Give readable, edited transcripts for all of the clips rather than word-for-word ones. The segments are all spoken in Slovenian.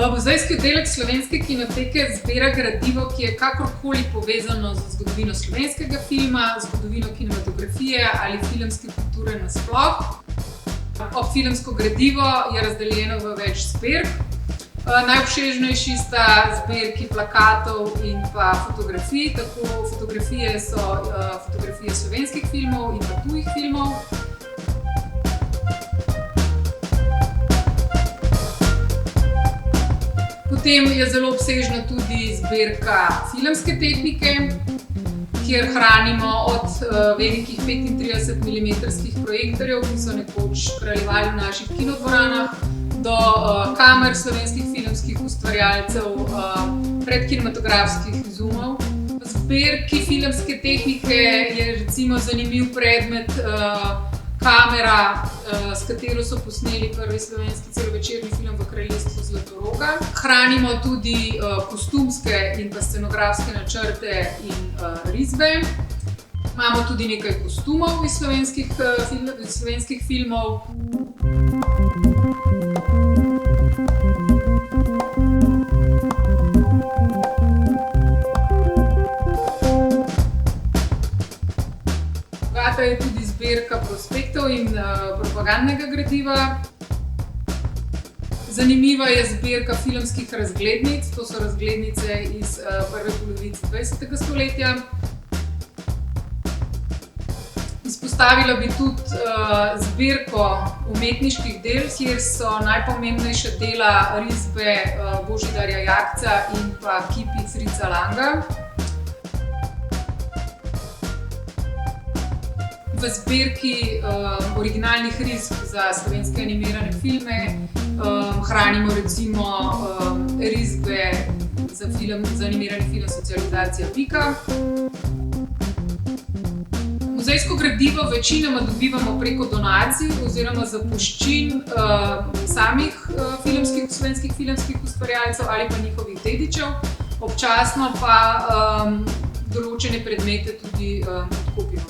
Muzejski oddelek Slovenske kinoteke zbira gradivo, ki je kakorkoli povezano z zgodovino slovenskega filma, zgodovino kinematografije ali filmske kulture nasploh. Filmsko gradivo je razdeljeno v več zbirk. Najobsežnejši sta zbirki plakatov in pa fotografij. Tako fotografije so fotografije slovenskih filmov in pa tujih filmov. Potem je zelo obsežna tudi zbirka filmske tehnike, kjer hranimo od velikih 35-milimetrskih projektorjev, ki so nekoč kraljevali v naših kinodvoranah, do kamer slovenskih filmskih ustvarjalcev, predkinematografskih izumov. V zbirki filmske tehnike je recimo zanimiv predmet kamera, s katero so posneli prvi slovenski celovečerni film V kraljestvu Zlatoroga. Hranimo tudi kostumske in pa scenografske načrte in risbe. Imamo tudi nekaj kostumov iz slovenskih filmov. Bogata je tudi zbirka prospektov in propagandnega gradiva. Zanimiva je zbirka filmskih razglednic, to so razglednice iz prve polovice 20. stoletja. Izpostavila bi tudi zbirko umetniških del, kjer so najpomembnejša dela risbe Božidarja Jakca in pa kipi Fritza Langa. V zbirki originalnih risb za slovenske animirane filme hranimo recimo risbe za animirani film Socializacija Pika. Muzejsko gradivo večinoma dobivamo preko donacij oziroma zapuščin samih slovenskih filmskih ustvarjalcev ali pa njihovih dedičev, občasno pa določene predmete tudi odkupimo.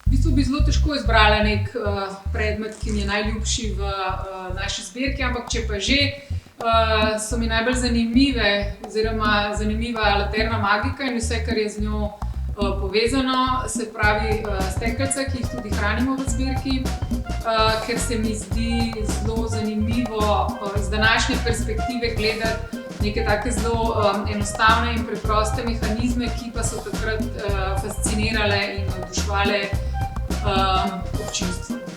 V bistvu bi zelo težko izbrala nek predmet, ki mi je najljubši v naši zbirki, ampak če pa že, so mi najbolj zanimiva Laterna magika in vse, kar je z njo povezano, se pravi stekelca, ki jih tudi hranimo v zbirki, ker se mi zdi zelo zanimivo iz današnje perspektive gledati neke take zelo enostavne in preproste mehanizme, ki pa so takrat fascinirale in navduševale občinstvo.